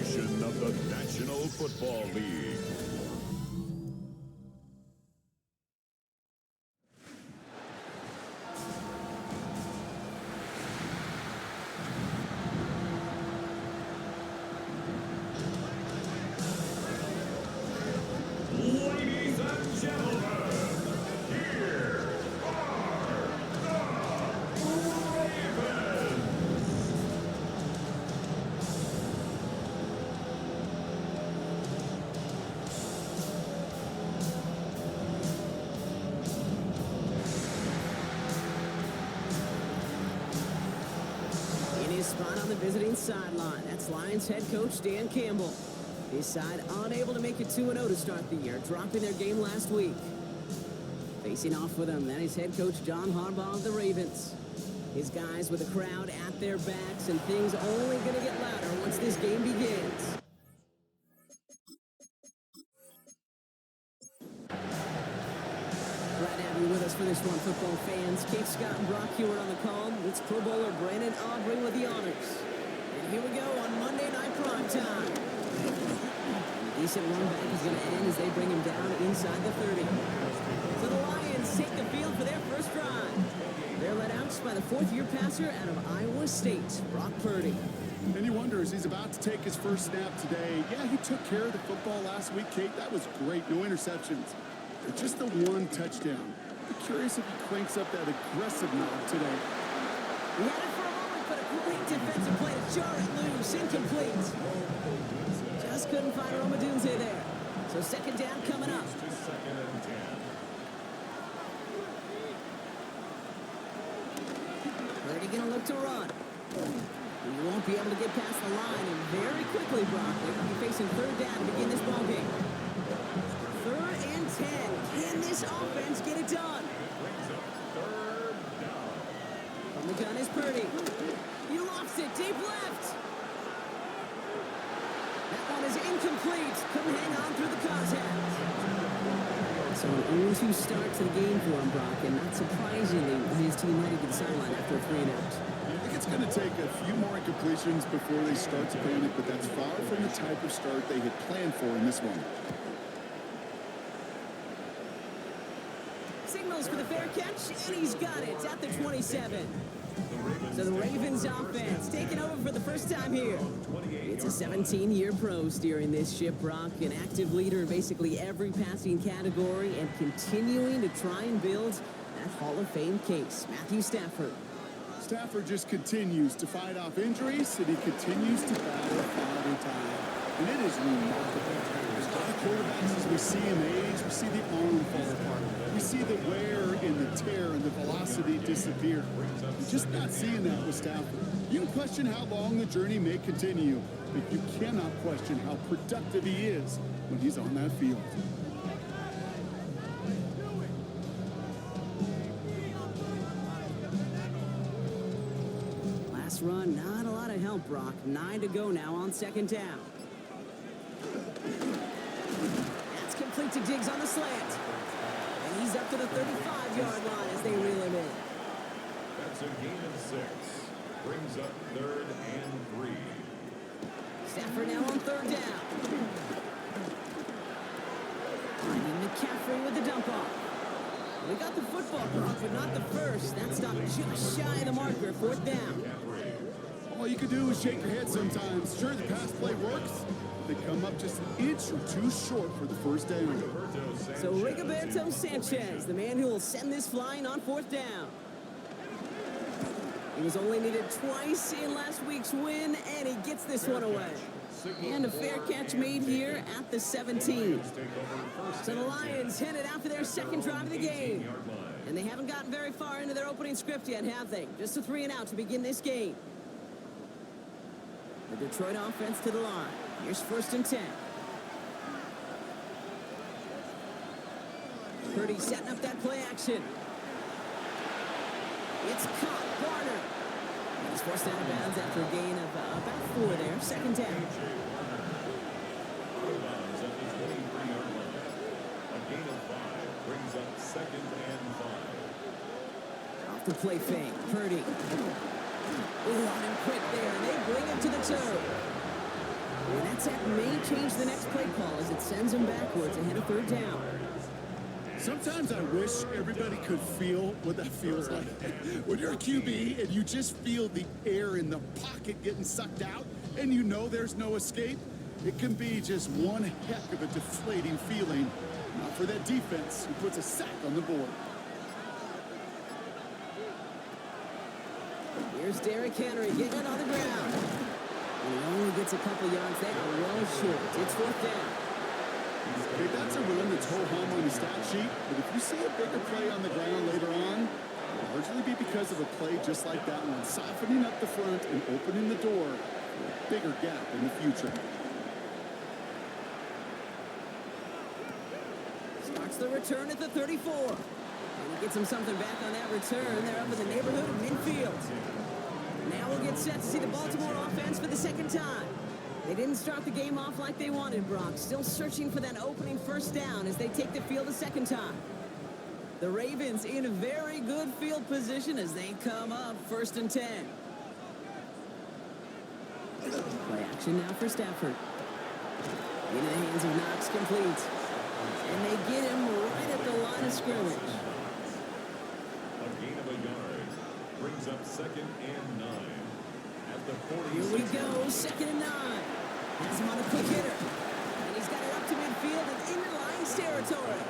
presentation of the National Football League. Ladies and gentlemen, here are the Ravens. In his spot on the visiting sideline, that's Lions head coach Dan Campbell. His side unable to make it 2-0 to start the year, dropping their game last week. Facing off with him, that is head coach John Harbaugh of the Ravens. His guys with the crowd at their backs, and things only going to get louder once this game begins. Glad to have you with us for this one, football fans. Keith Scott and Brock Hewitt on the call. It's Pro Bowler Brandon Aubrey with the honors. And here we go on Monday Night Primetime. Decent run back is going to end as they bring him down inside the 30. So the Lions take the field for their first drive. They're led out by the fourth-year passer out of Iowa State, Brock Purdy. And he wonders, he's about to take his first snap today. Yeah, he took care of the football last week, Kate. That was great. No interceptions. But just the one touchdown. I'm curious if he cranks up that aggressive knob today. He had it for a moment, but a great defensive play to jar it loose. Incomplete. Just couldn't find Romadunze there. So second down coming up. Purdy going to look to run. He won't be able to get past the line, and very quickly, Brock, they're going to be facing third down to begin this ballgame. 3rd and 10. Can this offense get it done? From the gun is Purdy. He lofts it deep left. That one is incomplete. Couldn't hang on through the contact. So an 0-2 start to the game for him, Brock, and not surprisingly, his team headed to the sideline after a 3-and-out. I think it's going to take a few more incompletions before they start to panic, but that's far from the type of start they had planned for in this one. Signals for the fair catch, and he's got it at the 27. So the Ravens offense taking over for the first time here. It's a 17-year pro steering this ship, Brock, an active leader in basically every passing category and continuing to try and build that Hall of Fame case. Matthew Stafford. Stafford just continues to fight off injuries, and he continues to battle Father Time. And it is remarkable. There's a lot of quarterbacks as we see him age, we see the arm fall apart. We see the wear and the tear and the velocity disappear. We're just not seeing that with Stafford. You can question how long the journey may continue, but you cannot question how productive he is when he's on that field. Last run, not a lot of help, Brock. 9 to go now on second down. That's complete to Diggs on the slant. And he's up to the 35-yard line as they reel him in. That's a gain of 6. Brings up 3rd and 3. Stafford now on third down. Finding McCaffrey with the dump off. We got the football, Brock, but not the first. That stopped just shy of the marker, 4th down. All you can do is shake your head sometimes. Sure, the pass play works. They come up just an inch or two short for the first down. So Rigoberto Sanchez, the man who will send this flying on 4th down. He was only needed twice in last week's win, and he gets this one away. And a fair catch made here at the 17. So the Lions headed out for their second drive of the game. And they haven't gotten very far into their opening script yet, have they? Just a 3-and-out to begin this game. The Detroit offense to the line. Here's 1st and 10. Purdy setting up that play action. It's caught. Garner. He's forced out of bounds after a gain of about 4 there. 2nd down. A gain of 5 brings up 2nd and 5. Off the play fake. Purdy. Ooh, on him quick there, and they bring him to the toe. And that's contact may change the next play call as it sends them backwards ahead of third down. Sometimes I wish everybody could feel what that feels like. When you're a QB and you just feel the air in the pocket getting sucked out and you know there's no escape, it can be just one heck of a deflating feeling. Not for that defense who puts a sack on the board. Here's Derrick Henry getting it on the ground. And he only gets a couple yards there, well short. It's fourth down. Okay, that's a run that's ho-hum on the stat sheet, but if you see a bigger play on the ground later on, it'll largely be because of a play just like that one, softening up the front and opening the door for a bigger gap in the future. Starts the return at the 34. And he gets him something back on that return. They're up in the neighborhood of midfield. Now we'll get set to see the Baltimore offense for the second time. They didn't start the game off like they wanted, Brock. Still searching for that opening first down as they take the field a second time. The Ravens in a very good field position as they come up first and 10. Play action now for Stafford. Into the hands of Knox, complete. And they get him right at the line of scrimmage. A gain of a yard brings up 2nd and 9 at the 40. Here we go, 2nd and 9. Has him on a quick hitter. And he's got it up to midfield and into Lions territory.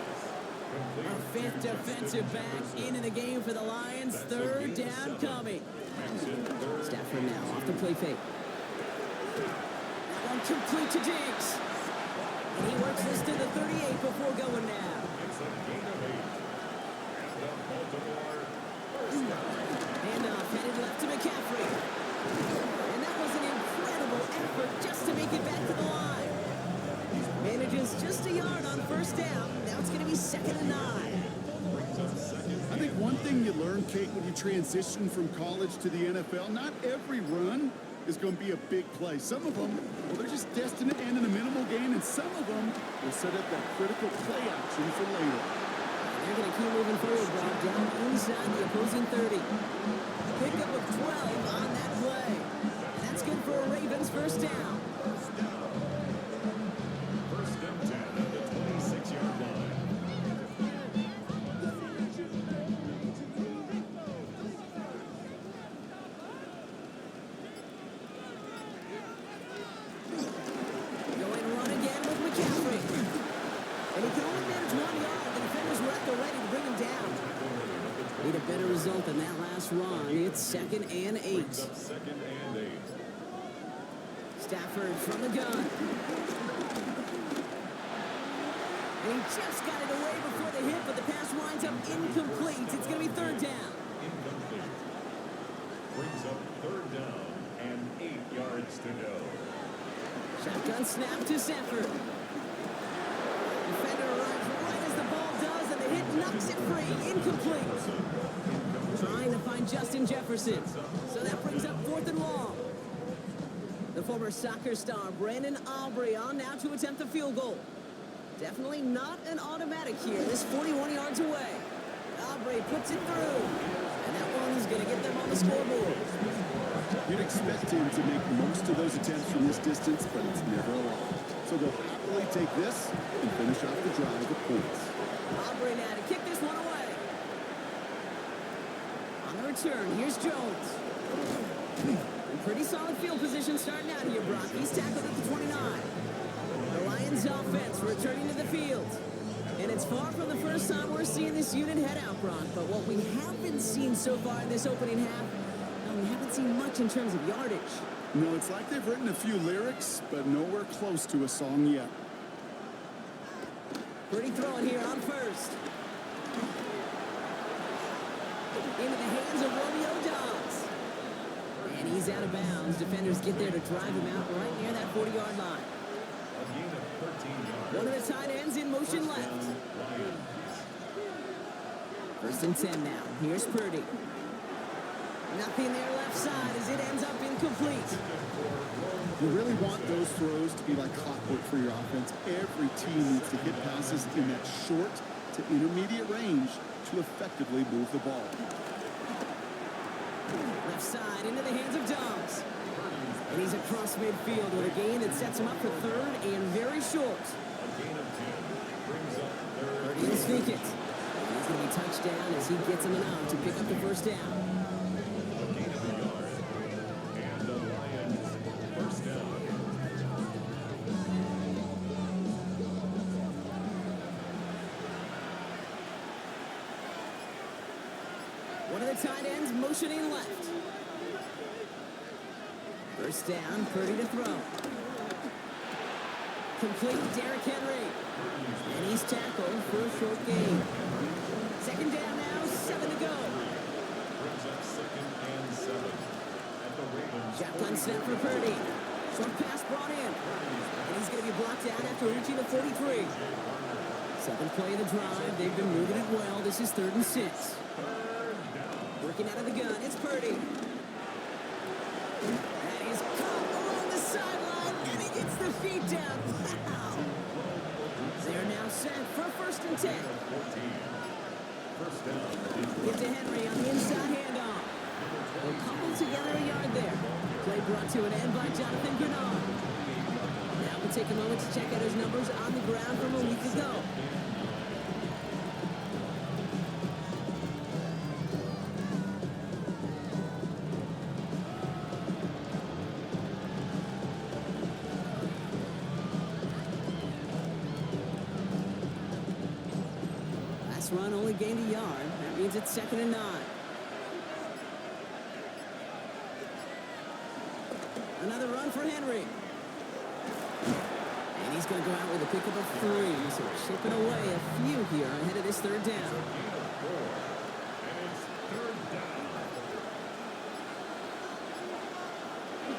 Our 5th defensive back into the game for the Lions. Third down coming. Stafford now off the play fake. One complete to Diggs. And he works this to the 38 before going now. It's a gain of 8 at the Baltimore first down. Handoff headed left to McCaffrey. And that was an incredible effort just to make it back to the line. Manages just a yard on first down. Now it's going to be 2nd and 9. I think one thing you learn, Kate, when you transition from college to the NFL, not every run is going to be a big play. Some of them, well, they're just destined to end in a minimal gain, and some of them will set up that critical play action for later. They're going to keep moving forward, Bob, down inside the opposing 30. Pickup of 12 on that play. That's good for a Ravens first down. First and 10 at the 26-yard line. Going run again with McCaffrey. And he can only manage 1 yard. The defenders were at the ready to bring him down. Need a better result than that last run. It's 2nd and 8. Brings up 2nd and 8. Stafford from the gun. And he just got it away before the hit, but the pass winds up incomplete. It's going to be 3rd down. Incomplete. Brings up 3rd down and 8 yards to go. Shotgun snap to Stafford. Defender arrives right as the ball does, and the hit knocks it free. Incomplete. Trying to find Justin Jefferson. So that brings up 4th and long. The former soccer star Brandon Aubrey on now to attempt the field goal. Definitely not an automatic here. This 41 yards away. Aubrey puts it through. And that one's going to get them on the scoreboard. You'd expect him to make most of those attempts from this distance, but it's never a lot. So they'll happily take this and finish off the drive with points. Aubrey now to kick this one away. On the return, here's Jones. In pretty solid field position starting out here, Brock. He's tackled at the 29. The Lions offense returning to the field. And it's far from the first time we're seeing this unit head out, Brock. But what we haven't seen so far in this opening half, we haven't seen much in terms of yardage. No, it's like they've written a few lyrics, but nowhere close to a song yet. Pretty throwing here on first. Into the hands of Romeo Dobbs. And he's out of bounds. Defenders get there to drive him out right near that 40-yard line. A gain of 13 yards. One of the tight ends in motion left. First and 10 now. Here's Purdy. Nothing there left side as it ends up incomplete. You really want those throws to be like clockwork for your offense. Every team needs to hit passes in that short to intermediate range to effectively move the ball. Left side into the hands of Dobbs. And he's across midfield with a gain that sets him up for third and very short. A gain of 10 brings up third. Purdy will sneak it. And he's going to be touched down as he gets him enough to pick up the first down. A gain of a yard. And the Lions first down. One of the tight ends motioning left. First down, Purdy to throw. Complete, Derrick Henry. And he's tackled for a short gain. Second down now, 7 to go. Brings up second and 7. At the Ravens. Shotgun snap for Purdy. Short pass brought in. And he's going to be blocked out after reaching the 43. Seventh play of the drive. They've been moving it well. This is 3rd and 6. Working out of the gun, it's Purdy. And he's caught along the sideline, and he gets the feet down. Wow! They're now set for 1st and 10. First down. Get to Henry on the inside handoff. They'll couple together a yard there. Play brought to an end by Jonathan Grenard. Now we'll take a moment to check out his numbers on the ground from a week ago. Run only gained a yard. That means it's 2nd and 9. Another run for Henry. And he's going to go out with a pickup of 3. So chipping away a few here ahead of this 3rd down.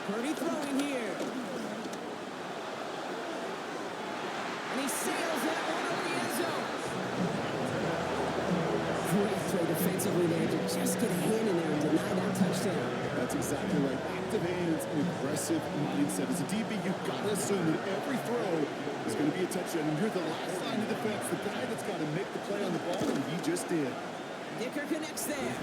Purdy throwing here. And he sails that one over the end zone. Great throw defensively there to just get a hand in there and deny that touchdown. That's exactly right. Active hands and aggressive mindset. As a DB, you've got to assume that every throw is going to be a touchdown. And you're the last line of defense, the guy that's got to make the play on the ball, and he just did. Dicker connects there.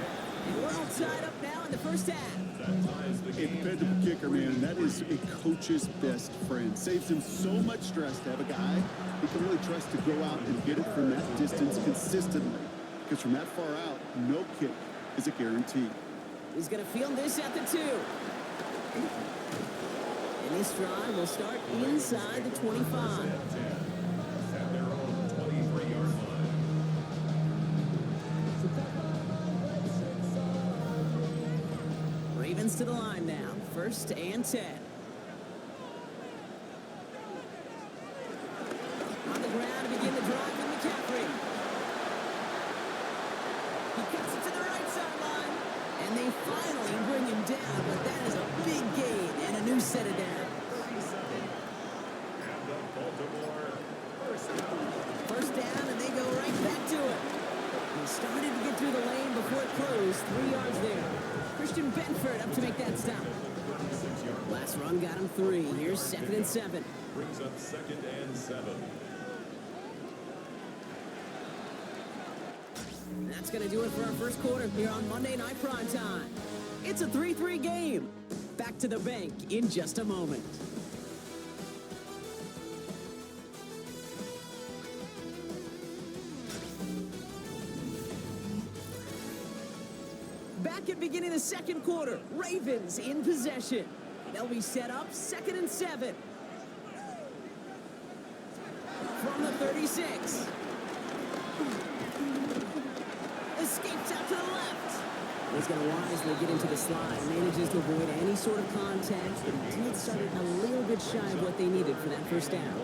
And we're all tied up now in the first half. A dependable kicker, man, and that is a coach's best friend. Saves him so much stress to have a guy he can really trust to go out and get it from that distance consistently. Because from that far out, no kick is a guarantee. He's going to field this at the 2. And this drive will start inside the 25. At their own 23-yard line. Ravens to the line now. 1st and 10. On the ground to begin the drive with McCaffrey. He cuts it to the right sideline. And they finally bring him down, but that is a big gain and a new set of downs. And the Baltimore First down, and they go right back to it. He started to get through the lane before it closed. 3 yards there. Christian Benford up to make that stop. Last run got him 3. Here's 2nd and 7. brings up 2nd and 7. That's going to do it for our first quarter here on Monday Night Primetime. It's a 3-3 game. Back to the bank in just a moment. Back at beginning of the second quarter, Ravens in possession. They'll be set up 2nd and 7. From the 36. Escapes out to the left. He's going to wisely get into the slide. Manages to avoid any sort of contact. But he did start a little bit shy of what they needed for that first down.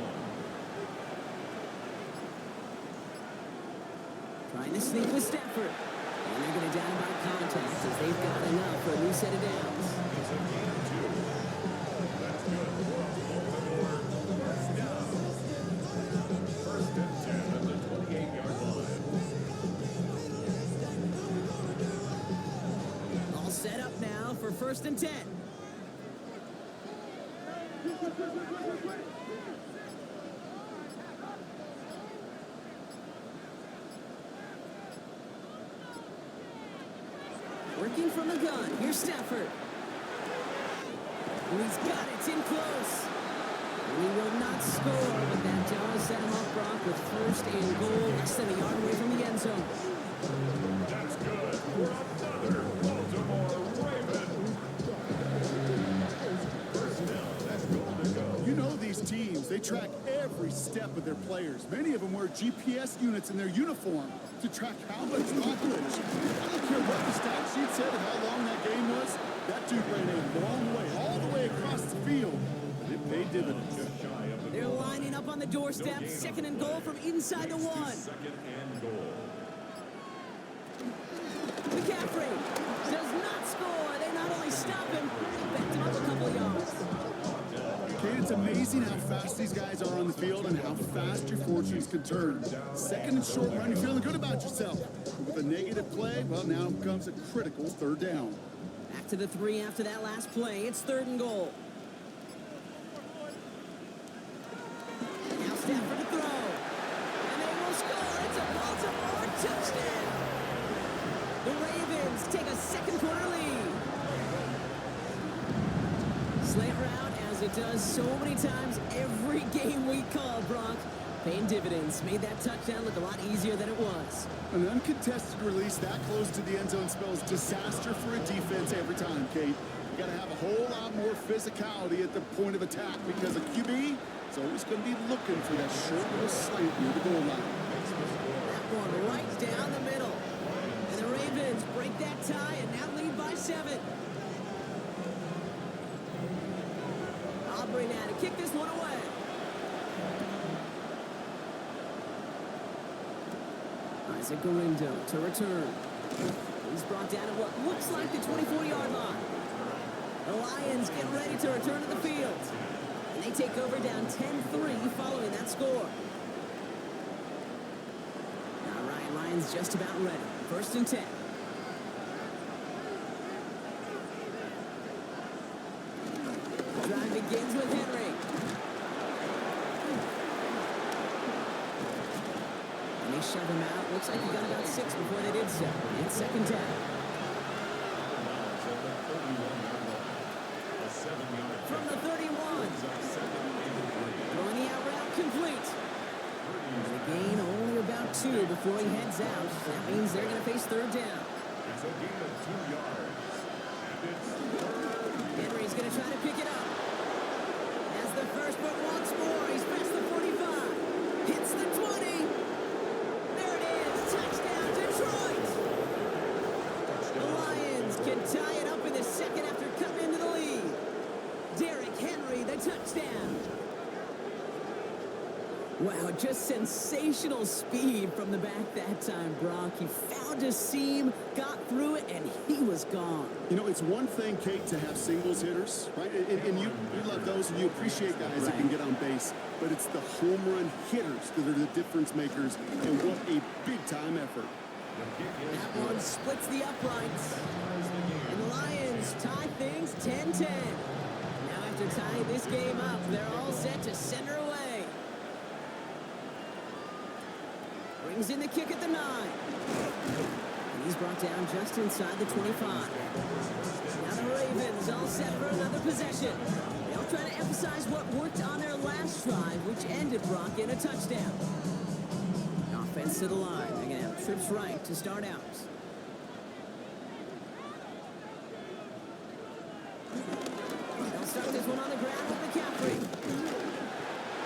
Trying to sneak with Stafford. And they're going to down by contact as they've got enough for a new set of downs. It's a gain of 2. That's good. Baltimore first down. 1st and 10 at the 28-yard line. All set up now for 1st and 10. Working from the gun. Here's Stafford. And he's got it. It's in close. And he will not score, but that does set him up, Brock, with first and goal, less than a yard away from the end zone. That's good for another Baltimore Raven. First down, that's going to go. You know these teams, they track every step of their players. Many of them wear GPS units in their uniform to track how much mileage. I don't care what the stat sheet said and how long that game was. That dude ran a long way, all the way across the field. And it paid dividends. Just shy of the They're goal. lining up on the doorstep. Second and goal from inside the one. Second and goal. McCaffrey does not score. They not only stop him, they backed him up a couple yards. Okay, it's amazing how fast these guys are on the field and how fast your fortunes can turn. Second and short run, you're feeling good about yourself. With a negative play, well, now comes a critical third down. Back to the 3 after that last play. It's third and goal. Now Stafford to throw. And they will score. It's a Baltimore touchdown. The Ravens take a second quarter lead. Slant route, as it does so many times every game we call, Brock. Paying dividends. Made that touchdown look a lot easier than it was. An uncontested release that close to the end zone spells disaster for a defense every time, Kate. You got to have a whole lot more physicality at the point of attack because a QB is always going to be looking for that short little slant near the goal line. That one right down the middle. And the Ravens break that tie and now lead by 7. Aubrey now to kick this one away. Isaac Gorindo to return. He's brought down at what looks like the 24-yard line. The Lions get ready to return to the field. And they take over down 10-3 following that score. All right, Lions just about ready. First and 10. The drive begins with Henry. And they shove him out. Looks like he got about 6 before they did so. It's second down. From the 31. Throwing the out route complete. And a gain only about 2 before he heads out. That means they're going to face third down. It's a gain of 2 yards. And it's third. Henry's going to try to pick it up. As the first, but once more, he's past the 45. Hits the 20. There it is. Touchdown, Detroit. The Lions can tie it up in the second after cutting into the lead. Derrick Henry, the touchdown. Wow, just sensational speed from the back that time, Brock. He found a seam, got through it, and he was gone. You know, it's one thing, Kate, to have singles hitters, right? And you love those, and you appreciate guys that can get on base. But it's the home run hitters that are the difference makers, and what a big-time effort. That one splits the uprights. And the Lions tie things 10-10. Now after tying this game up, they're all set to send her away. Brings in the kick at the 9. And he's brought down just inside the 25. Now the Ravens all set for another possession. They'll try to emphasize what worked on their last drive, which ended, Brock, in a touchdown. Offense to the line. They're going to have trips right to start out. They'll start this one on the ground with McCaffrey.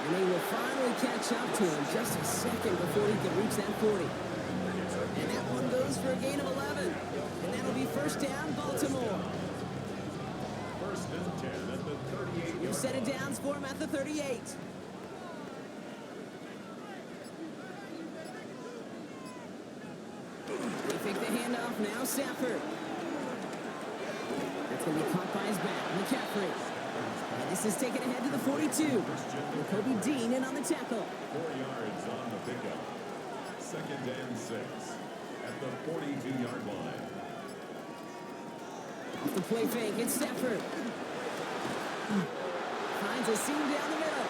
And they will finally catch up to him just a second before he can reach that 40. And that one goes for a gain of 11. And that'll be first down, Baltimore. First and 10 at the 38. New set of downs for him at the 38. They fake the handoff now, Stafford. That's going to be caught by his back, McCaffrey. And this is taken ahead to the 42. And Kobe Dean in on the tackle. 4 yards on the pickup. Second and 6 at the 42-yard line. Off the play fake, it's Stafford. Finds a seam down the middle.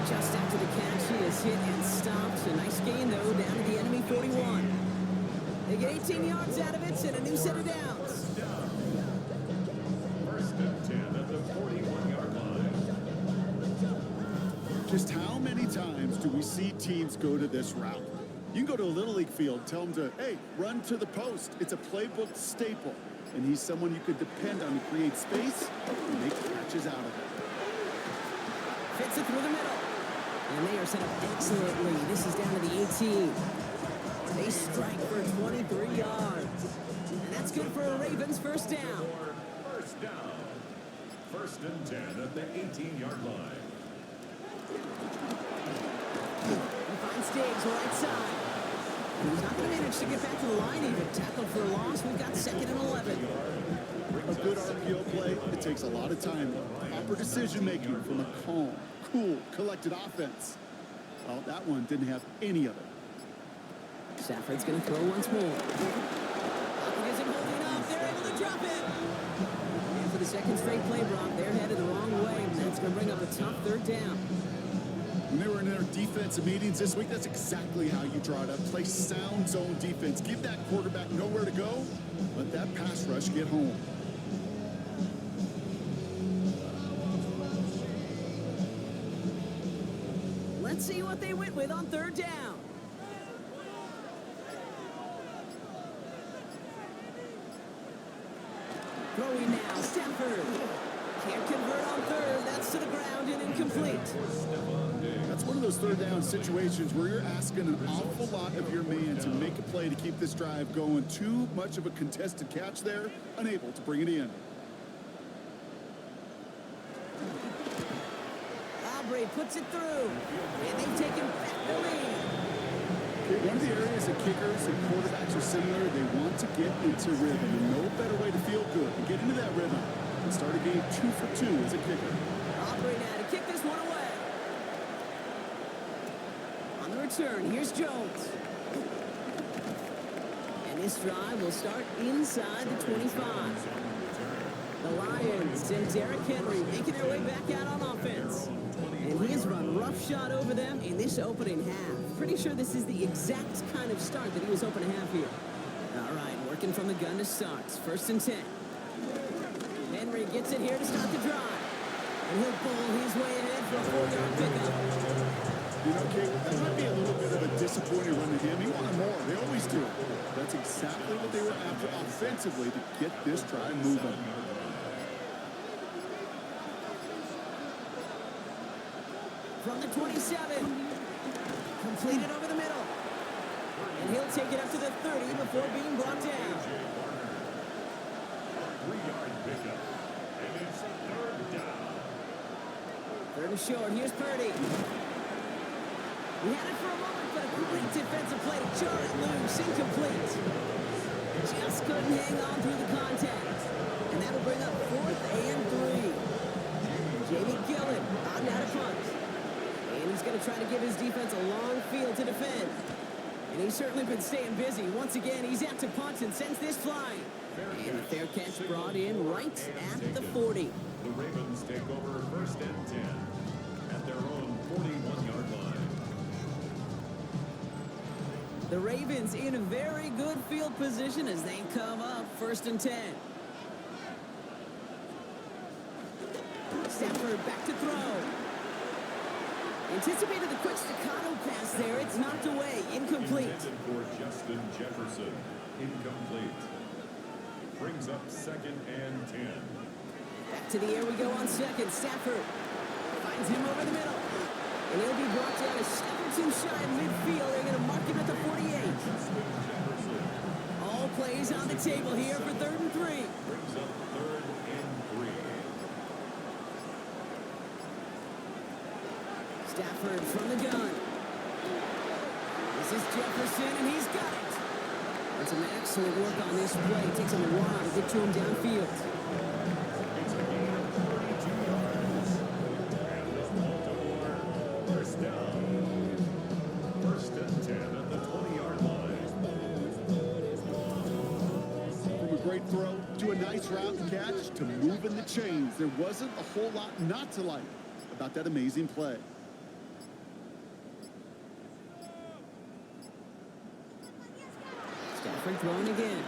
Just after the catch, he is hit and stopped. A nice gain, though, down to the enemy 41. They get 18 yards out of it and a new set of downs. First and 10 at the 41. Just how many times do we see teams go to this route? You can go to a Little League field, tell them to, hey, run to the post. It's a playbook staple. And he's someone you could depend on to create space and make catches out of it. Fits it through the middle. And they are set up excellently. This is down to the 18. They strike for 23 yards. And that's good for a Ravens first down. First down. First and 10 at the 18-yard line. He finds Diggs right side. And he's not going to manage to get back to the line even. Tackle for a loss. We've got 2nd and 11. A good RPO play, it takes a lot of time. Proper decision-making from a calm, cool, collected offense. Well, that one didn't have any of it. Stafford's going to throw once more. Pocket isn't holding up. They're able to drop it. And for the second straight play, Brock, they're headed the wrong way. And that's going to bring up a tough 3rd down. When they were in their defensive meetings this week, that's exactly how you draw it up. Play sound zone defense. Give that quarterback nowhere to go. Let that pass rush get home. Let's see what they went with on 3rd down. Throwing now, Stafford. Can't convert on 3rd. That's to the ground and incomplete. That's one of those 3rd down situations where you're asking an awful lot of your man to make a play to keep this drive going. Too much of a contested catch there, unable to bring it in. Aubrey puts it through, and they've taken back the lead. One of the areas that kickers and quarterbacks are similar, they want to get into rhythm. And no better way to feel good than get into that rhythm and start a game 2 for 2 as a kicker. Aubrey now to kick this one away. On the return, here's Jones. And this drive will start inside the 25. The Lions and Derrick Henry making their way back out on offense. And he has run roughshod over them in this opening half. Pretty sure this is the exact kind of start that he was hoping to have here. All right, working from the gun to start. 1st and 10. Henry gets it here to start the drive. And he'll pull his way ahead for a 4-yard pickup. You know, Kate, that might be a little bit of a disappointing run to him. He wanted more. They always do. That's exactly what they were after offensively to get this drive moving. From the 27. Completed over the middle. And he'll take it up to the 30 before being brought down. 3-yard pickup. And it's 3rd down. 3rd and short. Here's Purdy. He had it for a moment, but a great defensive play to jar it loose. Incomplete. Just couldn't hang on through the contact. And that'll bring up 4th and 3. Jamie Gillen on down to punt. And he's going to try to give his defense a long field to defend. And he's certainly been staying busy. Once again, he's out to punt and sends this flying. And a fair catch brought in right at the 40. The Ravens take over 1st and 10 at their own 41-yard line. The Ravens in a very good field position as they come up 1st and 10. Stafford back to throw. Anticipated the quick staccato pass there. It's knocked away. Incomplete. Intended for Justin Jefferson. Incomplete. Brings up 2nd and 10. Back to the air we go on 2nd. Stafford finds him over the middle. And he'll be brought down a step or 2 shy of midfield. They're going to mark him at the 48. All plays on the table here for 3rd and 3. Brings up 3rd and 3. Stafford from the gun. This is Jefferson, and he's got it. And some excellent work on this play. It takes him a while to get to him downfield. It's a gain of 32 yards. And the Baltimore 1st down. 1st and 10 at the 20-yard line. From a great throw to a nice route catch to moving the chains, there wasn't a whole lot not to like about that amazing play. Stafford throwing again.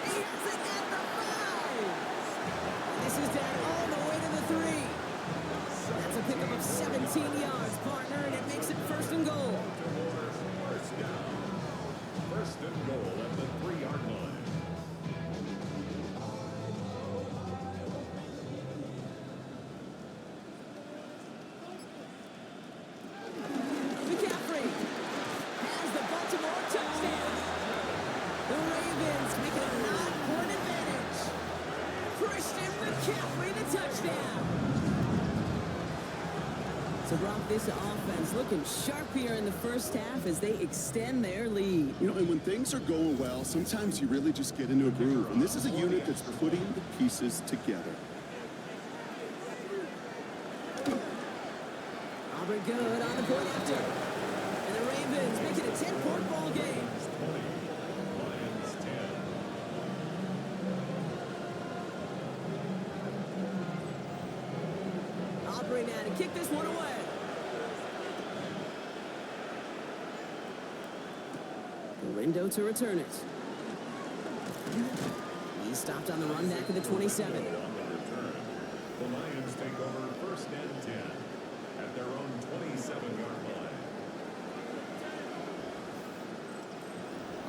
He has it at the 5. This is down all the way to the 3. That's a pickup of 17 yards, partner, and it makes it first and goal. First down. First and goal at the 3-yard line. McCaffrey has the Baltimore touchdown. The Ravens make it a 9-point advantage. Christian McCaffrey, the touchdown. So, Brock, this offense looking sharp here in the first half as they extend their lead. You know, and when things are going well, sometimes you really just get into a groove. And this is a unit that's putting the pieces together. Aubrey good on the point after. And the Ravens make it a 10-point ball game. 20. Lions 10. Aubrey now to kick this one away. Lindo to return it. He stopped on the run back of the 27. On the return, the Lions take over first and 10 at their own 27-yard line.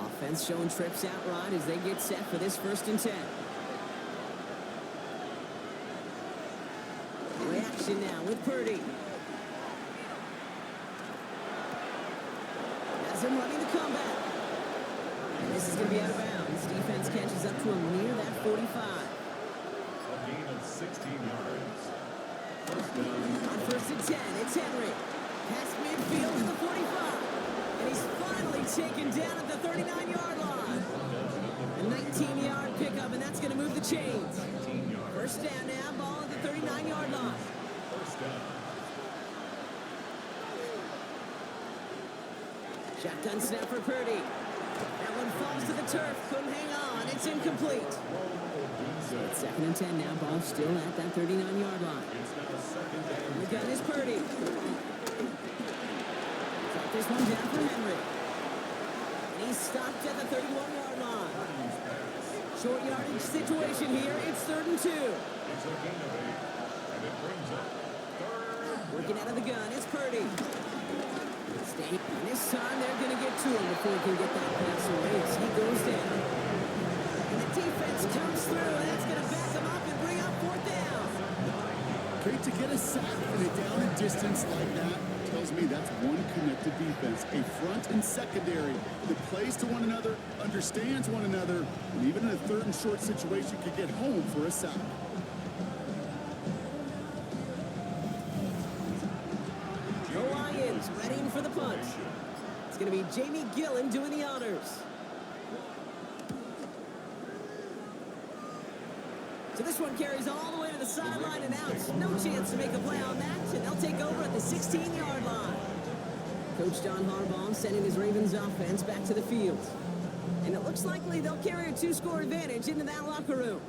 Offense showing trips out right as they get set for this first and 10. Reaction now with Purdy. Has him running the comeback. And this is going to be out of bounds. Defense catches up to him near that 45. A gain of 16 yards. First down. On first and 10, it's Henry. Past midfield to the 45. And he's finally taken down at the 39-yard line. A 19-yard pickup, and that's going to move the chains. 19 yards. First down now, ball at the 39-yard line. First down. Shotgun snap for Purdy. That one falls to the turf. Couldn't hang on. It's incomplete. So it's second and 10 now. Ball still at that 39-yard line. It's now second down. The gun is Purdy. Drop this one down for Henry. And he's stopped at the 31-yard line. Short yardage situation here. It's third and 2. It's a gain of 8. And it brings up third. Working out of the gun. It's Purdy. Stay. And this time they're going to get to him before he can get that pass away as he goes down. And the defense comes through, and that's going to back him up and bring up fourth down. Great to get a sack and a down and distance like that. Tells me that's one connected defense, a front and secondary that plays to one another, understands one another, and even in a third and short situation could get home for a sack. The Lions readying for the punch. It's going to be Jamie Gillen doing the honors. So this one carries all the way to the sideline and out. No chance to make a play on that, and they'll take over at the 16-yard line. Coach John Harbaugh sending his Ravens offense back to the field. And it looks likely they'll carry a 2-score advantage into that locker room.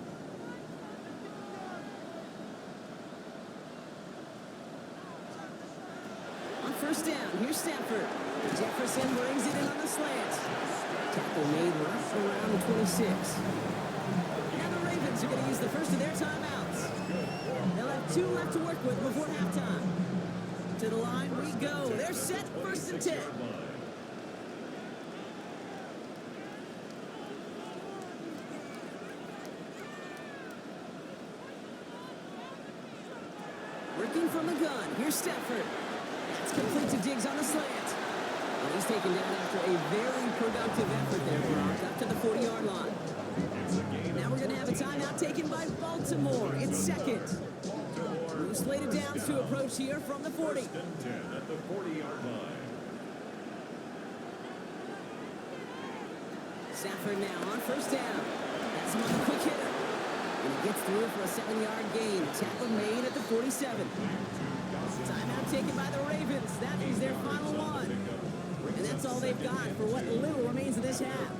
On first down, here's Stafford. Jefferson brings it in on the slant. Tackle made right around the 26. Now the Ravens are going to use the first of their timeouts. They'll have 2 left to work with before halftime. To the line we go. They're set first and 10. Working from the gun. Here's Stafford. That's complete to Diggs on the slant. And he's taken down after a very productive effort there, Brock, up to the 40-yard line. Now we're going to have a timeout taken by Baltimore. It's second. Loose laid downs to approach here from the 40. First and 10 at the 40-yard line. Stafford now on first down. That's him on the quick hitter. And he gets through for a 7-yard gain. Tackle made at the 47. Timeout taken by the Ravens. That is their final one. And that's all they've got for what little remains of this half.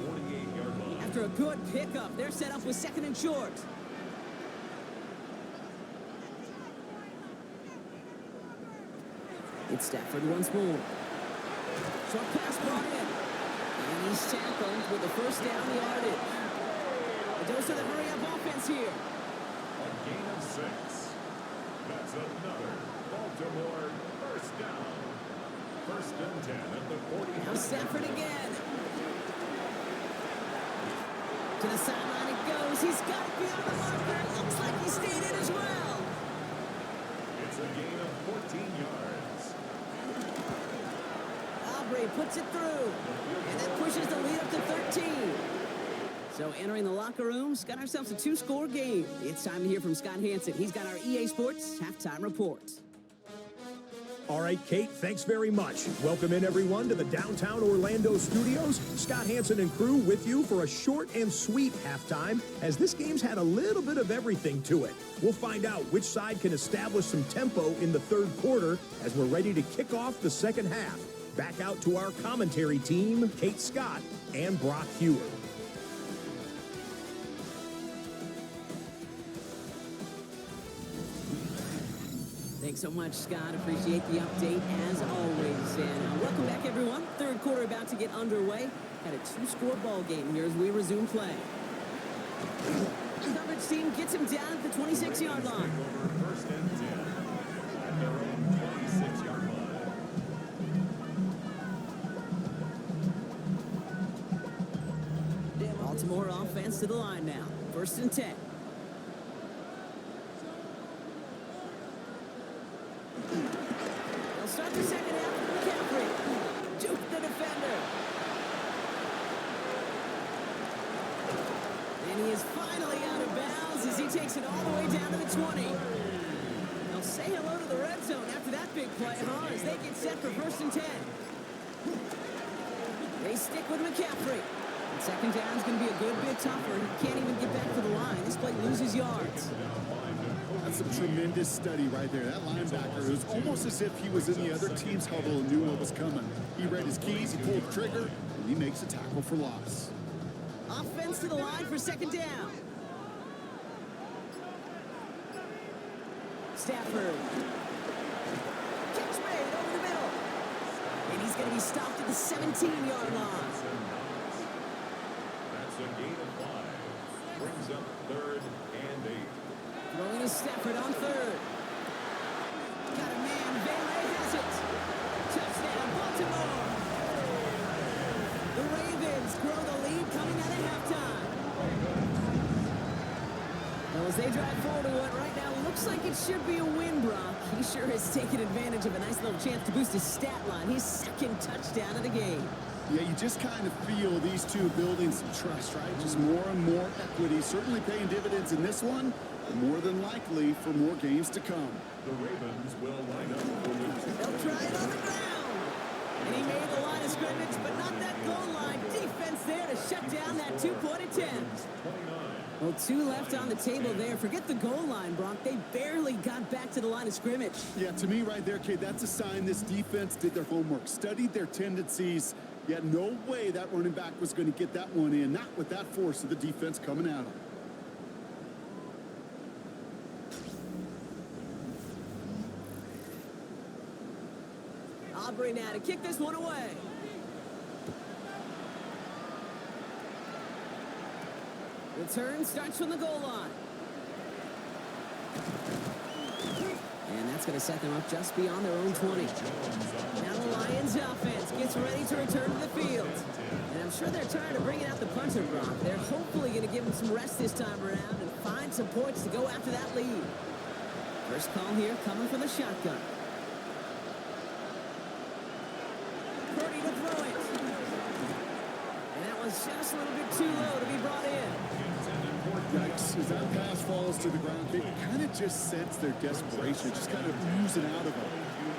After a good pickup, they're set up with second and short. It's Stafford once more. Short pass brought in. And he's tackled with the first down yardage. A dose of the hurry-up offense here. A gain of 6. That's another Baltimore first First and 10 at the 40. Now Stafford again. To the sideline it goes. He's got it beyond the marker. It looks like he stayed in as well. It's a gain of 14 yards. Aubrey puts it through. And that pushes the lead up to 13. So entering the locker rooms, got ourselves a 2-score game. It's time to hear from Scott Hansen. He's got our EA Sports halftime report. All right, Kate, thanks very much. Welcome in, everyone, to the downtown Orlando studios. Scott Hansen and crew with you for a short and sweet halftime, as this game's had a little bit of everything to it. We'll find out which side can establish some tempo in the third quarter as we're ready to kick off the second half. Back out to our commentary team, Kate Scott and Brock Hewer. Thanks so much, Scott. Appreciate the update as always. And welcome back, everyone. Third quarter about to get underway. Had a 2-score ball game here as we resume play. The coverage team gets him down at the 26-yard line. Over first and 10 at their own 26-yard line. Baltimore offense to the line now. First and 10. They'll start the second half with McCaffrey. Juke the defender. And he is finally out of bounds as he takes it all the way down to the 20. They'll say hello to the red zone after that big play, huh? As they get set for first and 10. They stick with McCaffrey. And second down is going to be a good bit tougher. He can't even get back to the line. This play loses yards. That's some tremendous study right there. That linebacker, it was almost as if he was in the other team's huddle and knew what was coming. He read his keys, he pulled the trigger, and he makes a tackle for loss. Offense to the line for second down. Stafford. Catch made over the middle. And he's going to be stopped at the 17-yard line. That's a gain of 5. Brings up third and 8. Throwing to Stafford on third. Got a man. Bailey has it. Touchdown, Baltimore. The Ravens grow the lead coming out of halftime. Well, as they drive forward to what right now looks like it should be a win, Brock. He sure has taken advantage of a nice little chance to boost his stat line. His second touchdown of the game. Yeah, you just kind of feel these two building some trust, right? Just more and more equity. Certainly paying dividends in this one, but more than likely for more games to come. The Ravens will line up for the They'll try it on the ground. And he made the line of scrimmage, but not that goal line. Defense there to shut down that two-point attempt. 29. Well, 2 left on the table there. Forget the goal line, Brock. They barely got back to the line of scrimmage. Yeah, to me right there, Kate, that's a sign this defense did their homework, studied their tendencies. Yet no way that running back was going to get that one in, not with that force of the defense coming at him. Aubrey now to kick this one away. Return starts from the goal line. And that's going to set them up just beyond their own 20. Now the Lions offense gets ready to return to the field. And I'm sure they're tired of bringing out the punter, Brock. They're hopefully going to give him some rest this time around and find some points to go after that lead. First call here coming from the shotgun. Purdy to throw it. And that was just a little bit too low to be brought in. Yikes, as that pass falls to the ground, they kind of just sense their desperation, just kind of oozing out of them.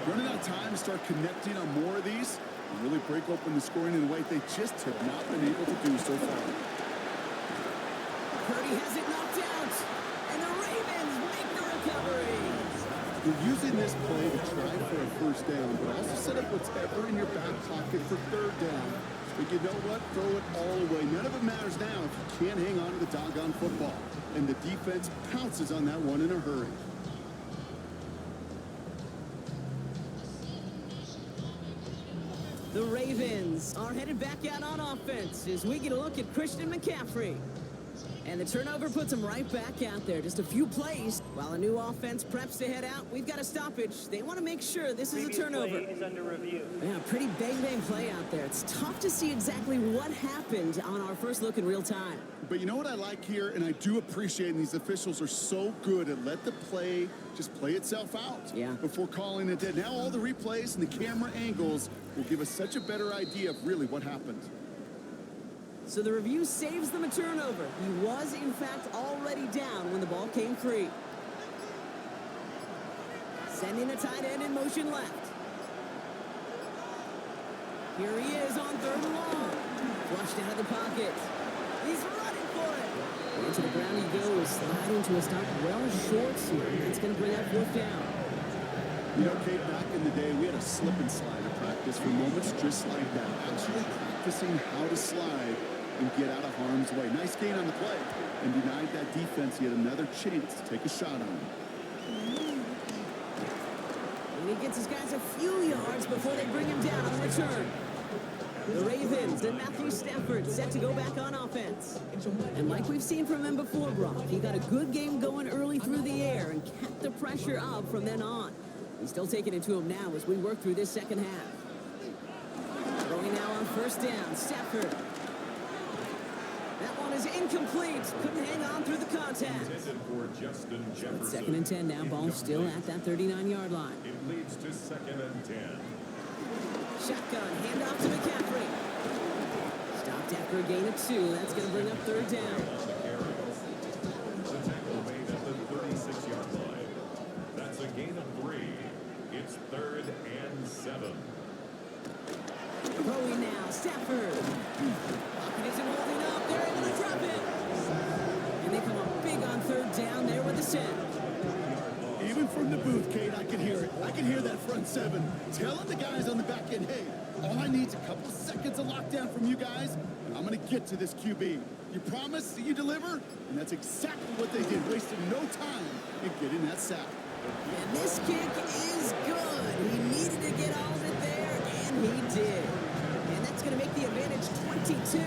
Running out of time to start connecting on more of these and really break open the scoring in a way they just have not been able to do so far. Purdy has it knocked out, and the Ravens make the recovery. You're using this play to try for a first down, but also set up what's ever in your back pocket for third down. But you know what? Throw it all away. None of it matters now if you can't hang on to the doggone football. And the defense pounces on that one in a hurry. The Ravens are headed back out on offense as we get a look at Christian McCaffrey. And the turnover puts them right back out there. Just a few plays. While a new offense preps to head out, we've got a stoppage. They want to make sure this is a turnover. Play is under review. Yeah, pretty bang play out there. It's tough to see exactly what happened on our first look in real time. But you know what I like here, and I do appreciate, and these officials are so good at let the play just play itself out Yeah. before calling it dead. Now all the replays and the camera angles will give us such a better idea of really what happened. So the review saves them a turnover. He was, in fact, already down when the ball came free. Sending the tight end in motion left. Here he is on 3rd and long. Flushed out of the pocket. He's running for it. Into the ground he goes, sliding to a stop well short here. That's going to bring up 4th down. You know, Kate, back in the day, we had a slip and slide at practice for moments just like that. Actually practicing how to slide and get out of harm's way. Nice gain on the play, and denied that defense yet another chance to take a shot on him. And he gets his guys a few yards before they bring him down on the return. The Ravens and Matthew Stafford set to go back on offense. And like we've seen from him before, Brock, he got a good game going early through the air and kept the pressure up from then on. He's still taking it to him now as we work through this second half. Throwing now on 1st down, Stafford. That one is incomplete. Couldn't hang on through the contact. Intended for Justin Jefferson. 2nd and 10 now. Ball still at that 39-yard line. It leads to 2nd and 10. Shotgun, handoff to McCaffrey. Stopped after a gain of 2. That's going to bring up 3rd down. On the carry. The tackle made at the 36-yard line. That's a gain of 3. It's 3rd and 7. Throwing now, Stafford. Pocket isn't holding up. They're able to drop it. And they come up big on 3rd down there with the send. Even from the booth, Kate, I can hear it. I can hear that front 7 telling the guys on the back end, hey, all I need is a couple seconds of lockdown from you guys, and I'm going to get to this QB. You promise that you deliver? And that's exactly what they did, wasting no time in getting that sack. And this kick is good. He needed to get all of it there, and he did. And that's going to make the advantage 22.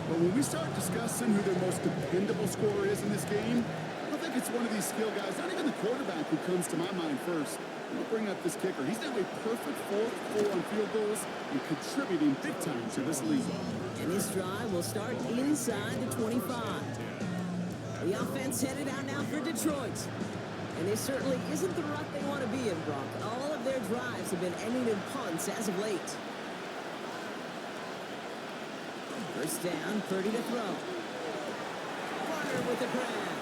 But when we start discussing who their most dependable scorer is in this game, I don't think it's one of these skill guys, not even the quarterback, who comes to my mind first. I'll bring up this kicker. He's now a perfect 4-4 on field goals and contributing big time to this league. And this drive will start inside the 25. The offense headed out now for Detroit. And this certainly isn't the rut they want to be in, Brock. All of their drives have been ending in punts as of late. 1st down, Purdy to throw. Warner with the grab.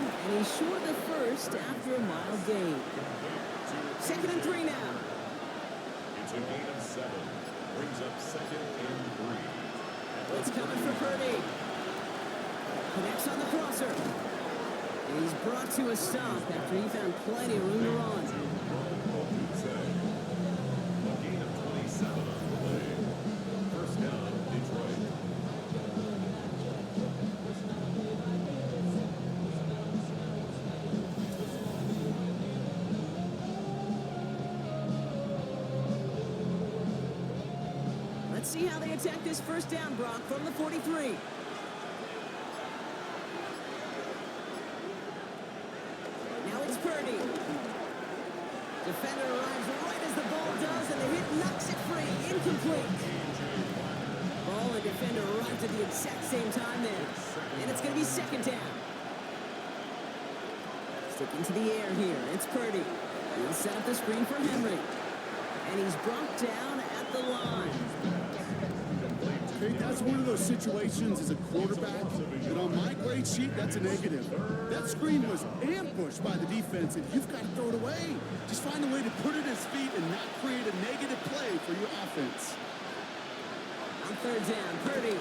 And he's short of 1st after a mild gain. 2nd and 3 now. It's a gain of 7. Brings up 2nd and 3. It's coming for Purdy. Connects on the crosser. And he's brought to a stop after he found plenty of room to run. A gain of 27 on the play. 1st down, Detroit. Let's see how they attack this 1st down, Brock, from the 43. Now it's Purdy. Defender arrives right as the ball does, and the hit knocks it free. Incomplete. Ball and defender arrived at the exact same time there. And it's going to be 2nd down. Sticking to the air here. It's Purdy. He'll set up the screen for Henry. And he's brought down at the line. Hey, that's one of those situations as a quarterback that on my grade sheet, that's a negative. That screen was ambushed by the defense, and you've got to throw it away. Just find a way to put it at his feet and not create a negative play for your offense. On 3rd down, Purdy.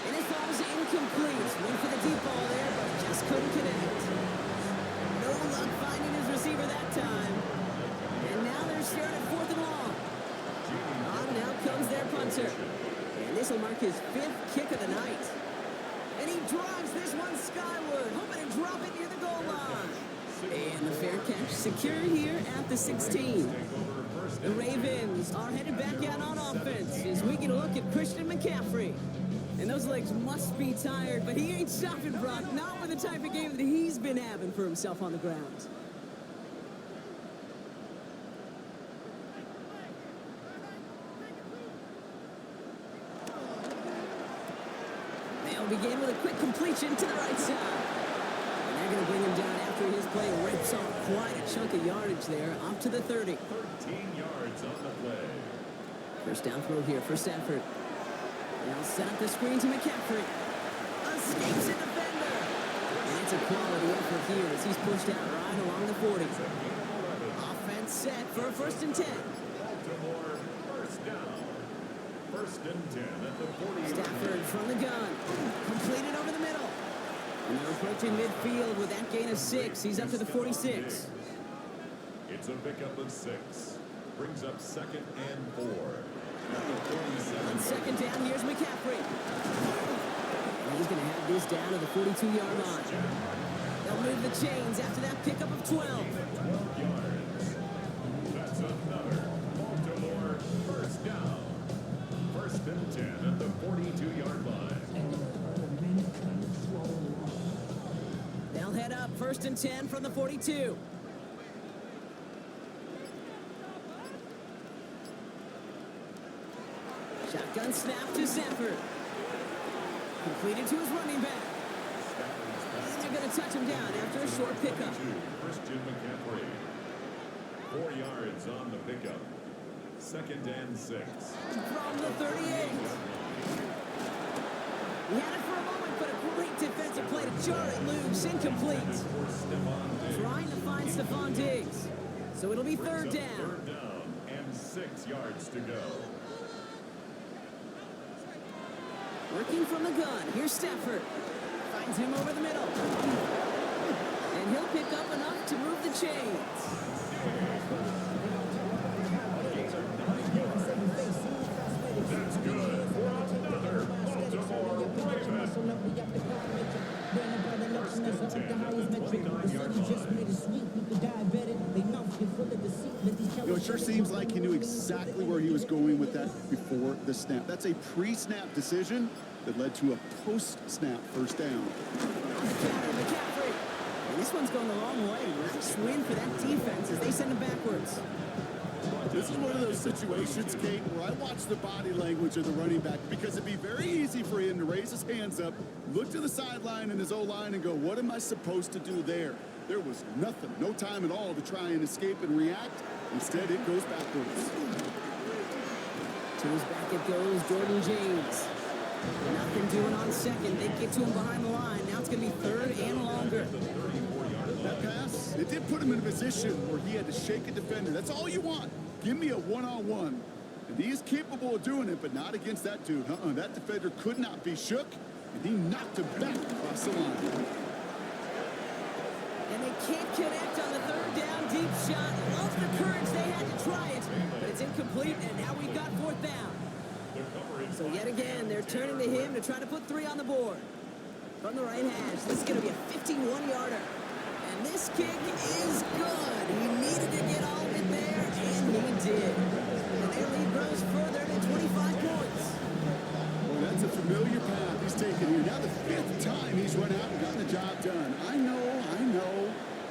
And it falls incomplete. Went for the deep ball there, but just couldn't connect. No luck finding his receiver that time. And now they're staring at 4th and long. On now comes their punter. And this will mark his 5th kick of the night. And he drives this one skyward, hoping to drop it near the goal line. And the fair catch secured here at the 16. The Ravens are headed back out on offense as we get a look at Christian McCaffrey. And those legs must be tired, but he ain't stopping, Brock. Not with the type of game that he's been having for himself on the ground. They'll begin with a quick completion to the right side. And they're going to bring him down after his play rips off quite a chunk of yardage there, up to the 30. 13 yards on the play. First down throw here for Stafford. They'll set up the screen to McCaffrey. Escapes a defender. And it's a quality effort here as he's pushed out right along the 40. Offense set for a 1st and 10. Baltimore, first down. 1st and 10 at the 40. Stafford from the gun. Completed over the middle. And they're approaching midfield with that gain of 6. He's up to the 46. It's a pickup of 6. Brings up 2nd and 4. At the 47. On 2nd down, here's McCaffrey. And he's going to have this down to the 42-yard line. They'll move the chains after that pickup of 12. 12 yards. That's another Baltimore first down. 1st and 10 at the 42-yard line. They'll head up 1st and 10 from the 42. Shotgun snap to Stafford. Completed to his running back. And they're going to touch him down after a short pickup. Christian McCaffrey. 4 yards on the pickup. 2nd and 6. From the 38. He had it for a moment, but a great defensive play to jar it loose. Incomplete. Trying to find Stephon Diggs. So it'll be 3rd down. 3rd down and 6 yards to go. Working from the gun. Here's Stafford. Finds him over the middle. And he'll pick up enough to move the chains. That's good for another Baltimore Raven. 1st and 10 at the 29-yard line. It sure seems like he knew exactly where he was going with that before the snap. That's a pre-snap decision that led to a post-snap first down. On the counter, McCaffrey. And this one's going the wrong way. Nice win for that defense as they send him backwards. This is one of those situations, Kate, where I watch the body language of the running back because it'd be very easy for him to raise his hands up, look to the sideline and his O-line and go, what am I supposed to do there? There was nothing, no time at all to try and escape and react. Instead, it goes backwards. To his back it goes, Jordan James. Nothing doing on 2nd. They get to him behind the line. Now it's going to be 3rd and longer. That pass, it did put him in a position where he had to shake a defender. That's all you want. Give me a one-on-one. And he is capable of doing it, but not against that dude. That defender could not be shook, and he knocked him back across the line. And they can't connect on the 3rd down deep shot. Love the courage they had to try it, but it's incomplete, and now we've got 4th down. So yet again, they're turning to him to try to put 3 on the board. From the right hash, this is going to be a 51-yarder. And this kick is good. He needed to get all of it there, and he did. And their lead grows further to 25 points. Well, that's a familiar path he's taken here. Now the 5th time he's run out and gotten the job done. I know.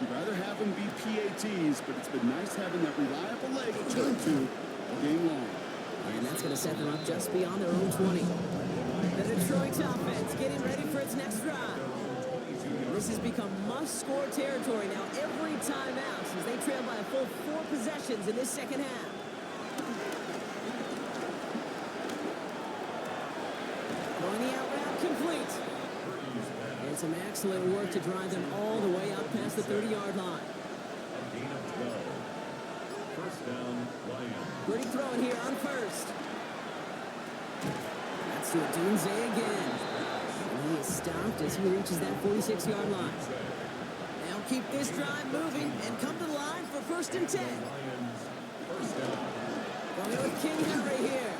You'd rather have him be PATs, but it's been nice having that reliable leg to turn to all game long. And that's going to set them up just beyond their own 20. The Detroit offense getting ready for its next drive. This has become must-score territory now every time out since they trail by a full 4 possessions in this 2nd half. Going the out route complete. And some excellent work to drive them all the way up past the 30-yard line. A gain of 12. 1st down, Lions. Pretty throwing here on 1st. That's to Dunze again. And he is stopped as he reaches that 46-yard line. They'll keep this drive moving and come to the line for 1st and 10. Lions, first down. Going with King Henry here.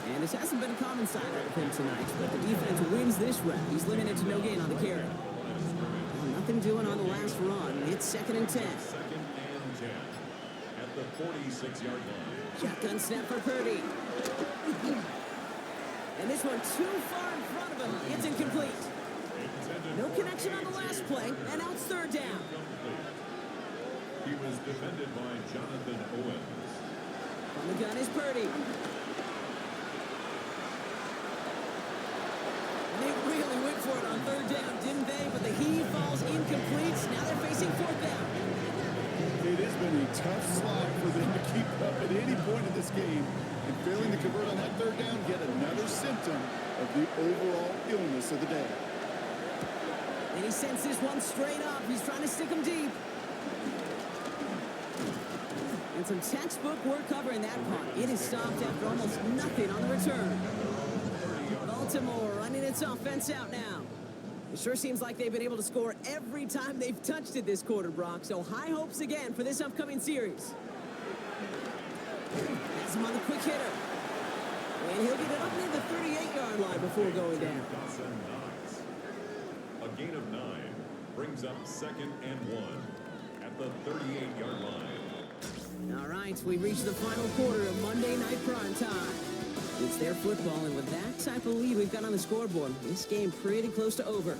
And this hasn't been a common sight out of him tonight, but the defense wins this rep. He's limited to no gain on the carry. Well, nothing doing on the last run. It's 2nd and 10. 2nd and 10 at at the 46-yard line. Shotgun snap for Purdy. And this one too far in front of him. It's incomplete. No connection on the last play, and now it's third down. He was defended by Jonathan Owens. On the gun is Purdy. They really went for it on third down, didn't they? But the heave falls incomplete. Now they're facing fourth down. It has been a tough slog for them to keep up at any point in this game. And failing to convert on that third down, yet another symptom of the overall illness of the day. And he sends this one straight up. He's trying to stick him deep. And some textbook work covering that punt. It is stopped after almost nothing on the return. Baltimore running its offense out now. It sure seems like they've been able to score every time they've touched it this quarter, Brock. So high hopes again for this upcoming series. Has him on the quick hitter. And he'll get it up near the 38-yard line before going down. A gain of 9 brings up 2nd and 1 at the 38-yard line. All right, we've reached the final quarter of Monday Night Prime Time. It's their football, and with that type of lead we've got on the scoreboard, this game pretty close to over.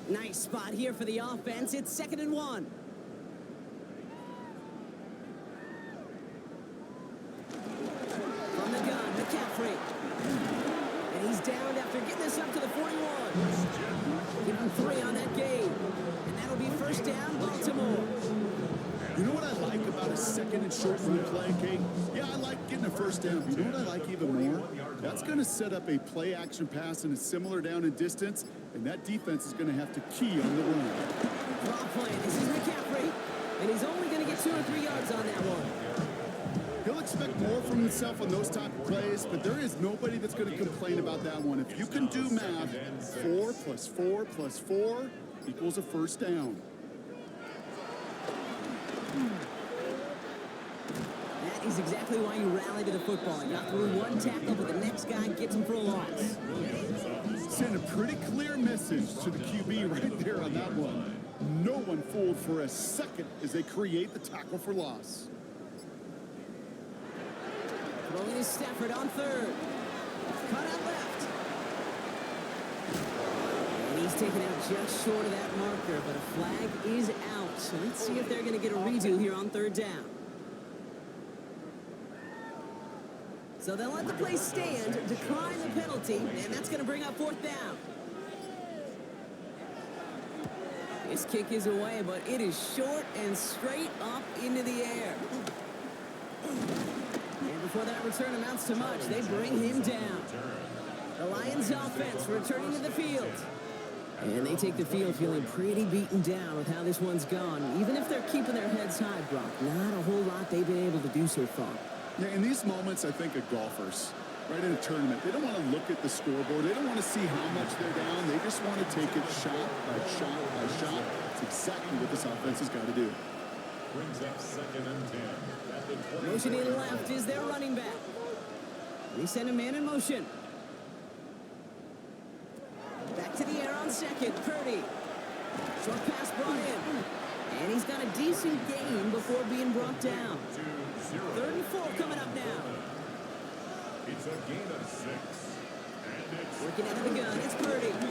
Nice spot here for the offense. It's 2nd and 1. From the gun, McCaffrey. And he's downed after getting this up to the 41. Give him 3 on that game. And that'll be first down, Baltimore. You know what I like about a second and short run play, Kate? Yeah, I like getting a first down. But you know what I like even more? That's going to set up a play action pass in a similar down and distance, and that defense is going to have to key on the run. Draw play. This is McCaffrey. And he's only going to get 2 or 3 yards on that one. He'll expect more from himself on those type of plays, but there is nobody that's going to complain about that one. If you can do math, 4 plus 4 plus 4 equals a first down. That is exactly why you rally to the football. You got through one tackle, but the next guy gets him for a loss. Send a pretty clear message to the QB right there on that one. No one fooled for a second as they create the tackle for loss. Throwing is Stafford on third. Cut out left. And he's taken out just short of that marker, but a flag is out. So let's see if they're going to get a redo here on third down. So they'll let the play stand, decline the penalty, and that's going to bring up fourth down. This kick is away, but it is short and straight up into the air. And before that return amounts to much, they bring him down. The Lions offense returning to the field. And they take the field feeling pretty beaten down with how this one's gone. Even if they're keeping their heads high, Brock, not a whole lot they've been able to do so far. Yeah, in these moments, I think of golfers, right, in a tournament. They don't want to look at the scoreboard. They don't want to see how much they're down. They just want to take it shot by shot by shot. It's exactly what this offense has got to do. Brings up 2nd and 10 at the 20. Motion in left is their running back. They send a man in motion. Back to the air on second. Purdy. Short pass brought in. And he's got a decent gain before being brought down. 3rd and 4 coming up now. It's a gain of 6. And it's Working out of the gun. It's Purdy. And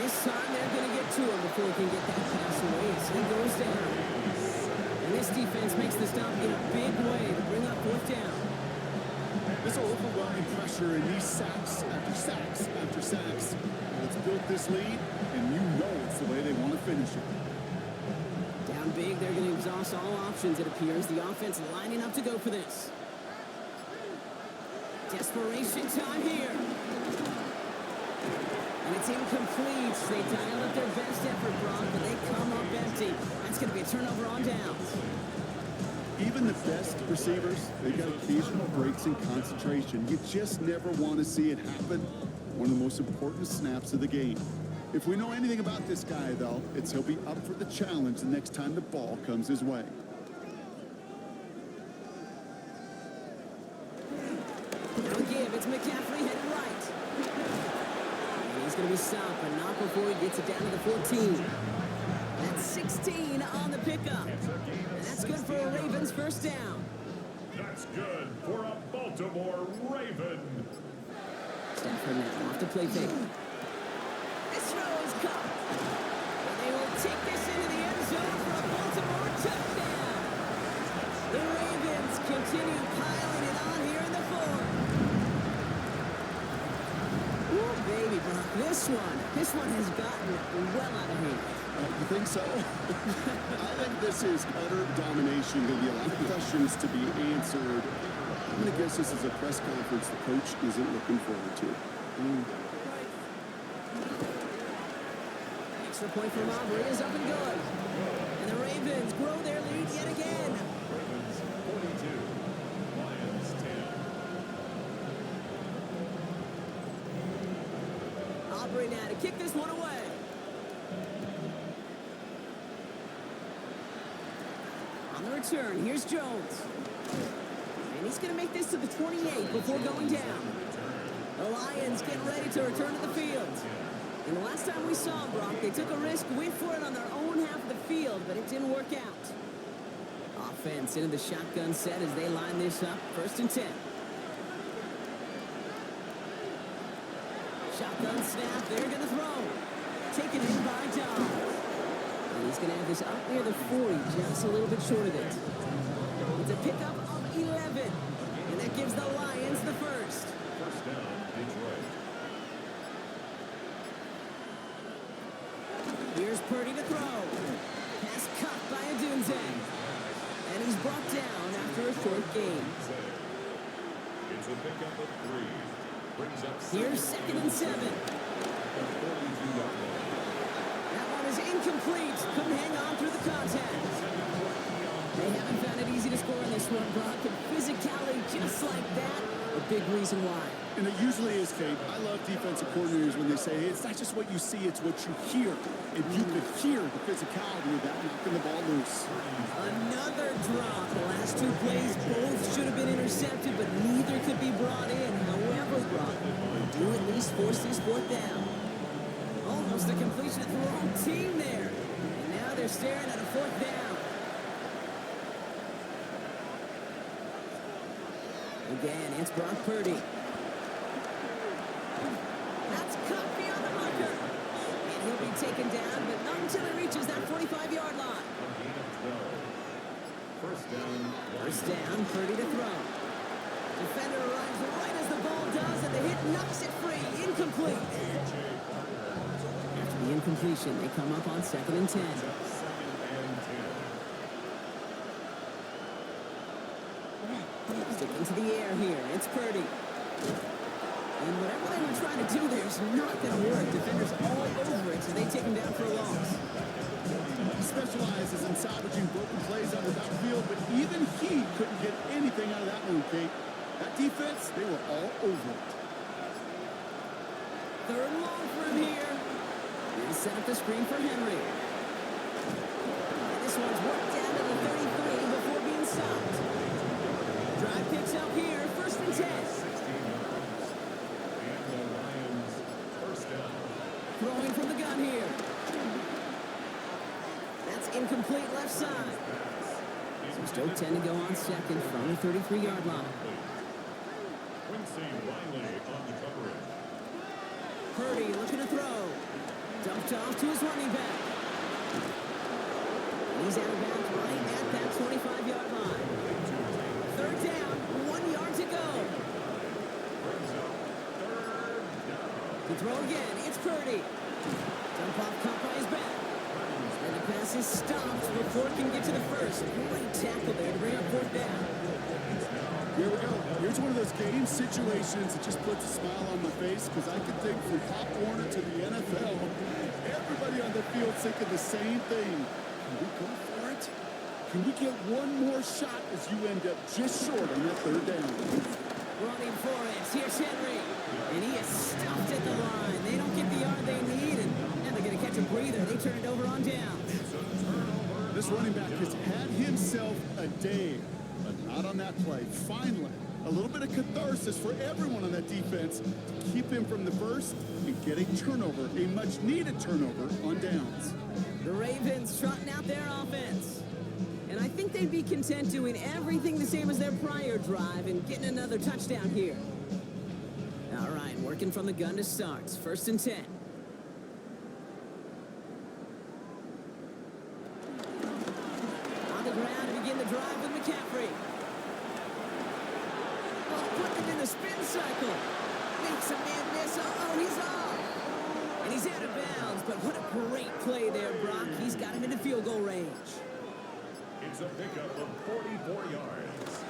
this time they're going to get to him before he can get that pass away as he goes down. And this defense makes the stop in a big way to bring up fourth down. This overwhelming pressure and these sacks after sacks after sacks. It's built this lead, and you know it's the way they want to finish it. Down big, they're going to exhaust all options, it appears. The offense lining up to go for this. Desperation time here. And it's incomplete. They dialed up their best effort, Brock, but they come up empty. That's going to be a turnover on downs. Even the best receivers, they've got occasional breaks in concentration. You just never want to see it happen. One of the most important snaps of the game. If we know anything about this guy, though, it's he'll be up for the challenge the next time the ball comes his way. to stop, but not before he gets it down to the 14. That's 16 on the pickup. And that's good for a Ravens first down. That's good for a Baltimore Raven. Stafford now off to play fake. This throw is caught. And they will take this into the end zone for a Baltimore touchdown. The Ravens continue piling it on here in the fourth. Ooh, baby, Brock. This one has gotten well out of hand. You think so? I think this is utter domination. Going to be a lot of questions to be answered. I'm going to guess this is a press conference the coach isn't looking forward to. Extra point from Aubrey is up and good. And the Ravens grow their lead yet again. Ravens 42, Lions 10. Aubrey now to kick this one away. On the return, here's Jones. And he's going to make this to the 28 before going down. The Lions getting ready to return to the field. And the last time we saw them, Brock, they took a risk, went for it on their own half of the field, but it didn't work out. Offense into the shotgun set as they line this up. 1st and 10. Shotgun snap, they're going to throw. Taken in by Jones. And he's going to have this up near the 40, just a little bit short of it. It's a pickup of 11. And that gives the Lions the first. First down, Detroit. Here's Purdy to throw. Pass caught by Adunze. And he's brought down after a short game. It's a pickup of 3. Brings up Here's 2nd and 7. That one is incomplete. Couldn't hang on through the contact. They haven't found it easy to score in this one, Brock. And physicality just like that, a big reason why. And it usually is, Kate. I love defensive coordinators when they say, hey, it's not just what you see, it's what you hear. And you could hear the physicality of that knocking the ball loose. Another drop. The last 2 plays both should have been intercepted, but neither could be brought in. However, Brock, do at least force this 4th down. Almost a completion of the wrong team there. And now they're staring at a 4th down. Again, it's Brock Purdy. That's cut beyond the marker. And he'll be taken down, but not until he reaches that 45-yard line. First down, Purdy to throw. Defender arrives right as the ball does, and the hit knocks it free. Incomplete. After the incompletion, they come up on 2nd and 10. Sticking to the air here. It's Purdy. And whatever they were trying to do there is not going to work. Defenders all over it, so they take him down for a loss. He specializes in salvaging broken plays on the backfield, but even he couldn't get anything out of that one, Kate. That defense, they were all over it. 3rd and long for him here. He'll set up the screen for Henry. And this one's worked down to the 33 before being stopped. Drive picks up here, 1st and 10. And the Lions first down. Throwing from the gun here. That's incomplete left side. So still 10 to go on 2nd from the 33-yard line. Quincy Riley on the coverage. Purdy looking to throw. Dumped off to his running back. He's out of bounds right at that 25-yard line. 3rd down, 1 yard to go. To throw again, it's Purdy. Dump off caught by his back. And the pass is stopped before it can get to the first. Great tackle there to bring up 4th down. Here we go. Here's one of those game situations that just puts a smile on my face because I can think from Pop Warner to the NFL. Everybody on the field thinking the same thing. Can we go for it? Can we get one more shot as you end up just short on that 3rd down? Running for it. Here's Henry. And he is stuffed at the line. They don't get the yard they need, and now they're going to catch a breather. They turn it over on downs. This running back has had himself a day, but not on that play. Finally, A little bit of catharsis for everyone on that defense to keep him from the first and get a turnover, a much-needed turnover on downs. The Ravens trotting out their offense. And I think they'd be content doing everything the same as their prior drive and getting another touchdown here. All right, working from the gun to start. 1st and 10. On the ground to begin the drive with McCaffrey. Oh, putting it in the spin cycle. Makes a man miss. Oh, he's off. And he's out of bounds, but what a great play there, Brock. He's got him into field goal range. It's a pickup of 44 yards.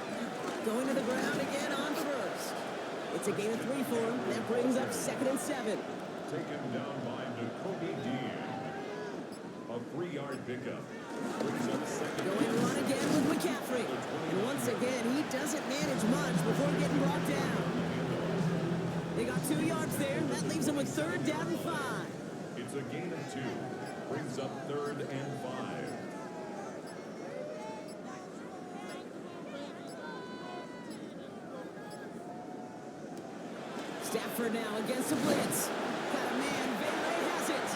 Going to the ground again on 1st. It's a gain of 3 for him. That brings up 2nd and 7. Taken down by Jacoby Dean. A 3-yard pickup. Brings up 2nd. Going run again with McCaffrey. And once again, he doesn't manage much before getting brought down. They got 2 yards there. That leaves them with 3rd down and 5. It's a gain of 2. Brings up 3rd and 5. Stafford now against the blitz. Got a man. Van Ray has it.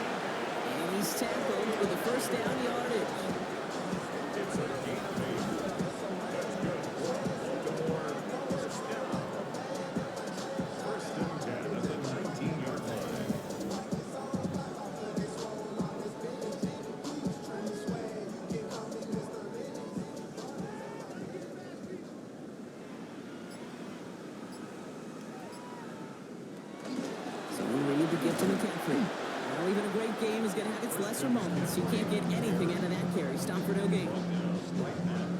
And he's tackled with the 1st down yardage. It's a gain of 8. That's good for Baltimore. 1st down. 1st and 10 at the 19-yard line. So we need to give to McCaffrey. Well, even a great game is going to have its lesser moments. You can't get anything out of that carry. Stop for no gain.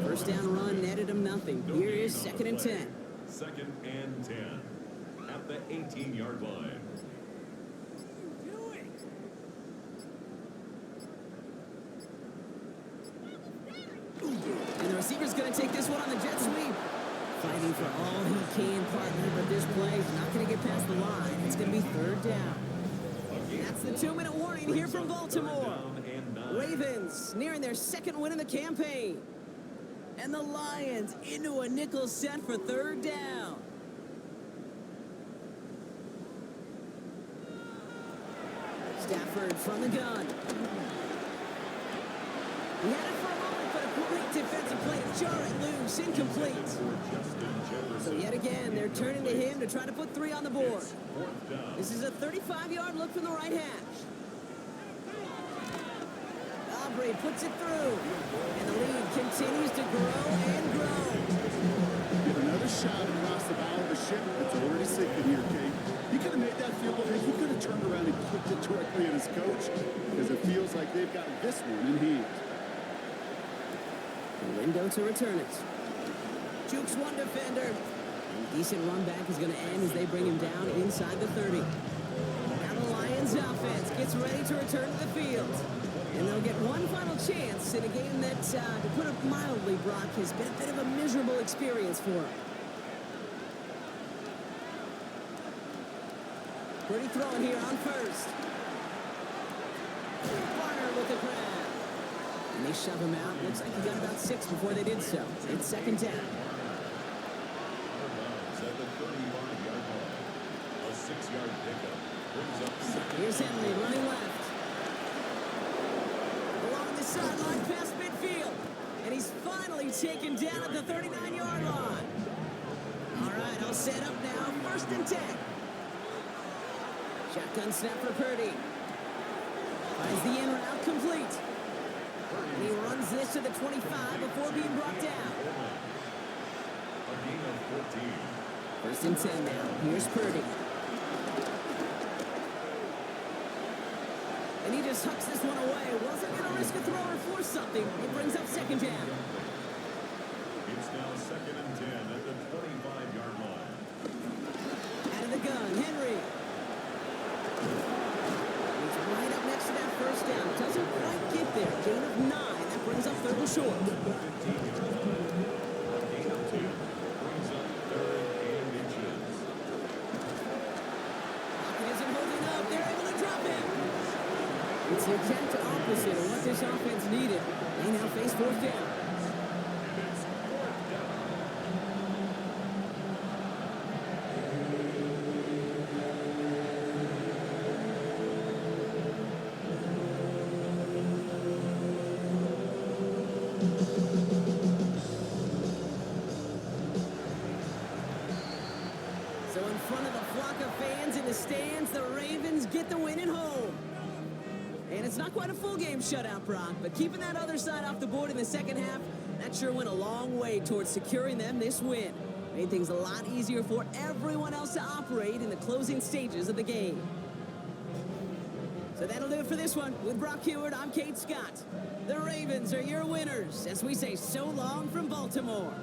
1st down run netted him nothing. Here is 2nd and 10. 2nd and 10 at the 18-yard line. And the receiver's going to take this one on the jet sweep. Fighting for all he can, partner, but this play is not going to get past the line. It's going to be 3rd down. That's the 2-minute warning here from Baltimore. Ravens nearing their 2nd win in the campaign. And the Lions into a nickel set for 3rd down. Stafford from the gun. He had it for a moment, but a great defensive play to jar it loose, incomplete. So yet again, they're turning to him to try to put 3 on the board. This is a 35-yard look from the right hash. Aubrey puts it through, and the lead continues to grow and grow. Get another shot across the bow of the ship that's already sinking here, Kate. He could have made that field goal. He could have turned around and kicked it directly at his coach, because it feels like they've got this one in hand. The window to return it. Jukes one defender. And decent run back is going to end as they bring him down inside the 30. Now the Lions offense gets ready to return to the field. And they'll get one final chance in a game that, to put it mildly, Brock, has been a bit of a miserable experience for him. Pretty throwing here on 1st. Warner with the grab. And they shove him out. Looks like he got about 6 before they did so. It's 2nd down. At the 35-yard line. A 6-yard pickup. Brings up 2nd. Here's Henry running left. Along the sideline past midfield. And he's finally taken down at the 39-yard line. All right, I'll set up now. 1st and 10. Shotgun snap for Purdy. Finds the in route complete. And he runs this to the 25 before being brought down. A gain of 14. 1st and 10 now. Here's Purdy. And he just hucks this one away. Wasn't going to risk a throw or force something. It brings up 2nd down. It's now 2nd and 10 at the 25-yard line. Out of the gun, Henry. He's right up next to that 1st down. Doesn't quite get there. Gain of 9. That brings up 3rd and short. 15-yard line. A gain of 2. Brings up 3rd and inches. Pocket isn't holding up. They're able to drop him. It's the exact opposite of what this offense needed. They now face 4th down. And it's 4th down. In front of the flock of fans in the stands, the Ravens get the win at home. And it's not quite a full game shutout, Brock, but keeping that other side off the board in the second half, that sure went a long way towards securing them this win. Made things a lot easier for everyone else to operate in the closing stages of the game. So that'll do it for this one. With Brock Heward, I'm Kate Scott. The Ravens are your winners as we say so long from Baltimore.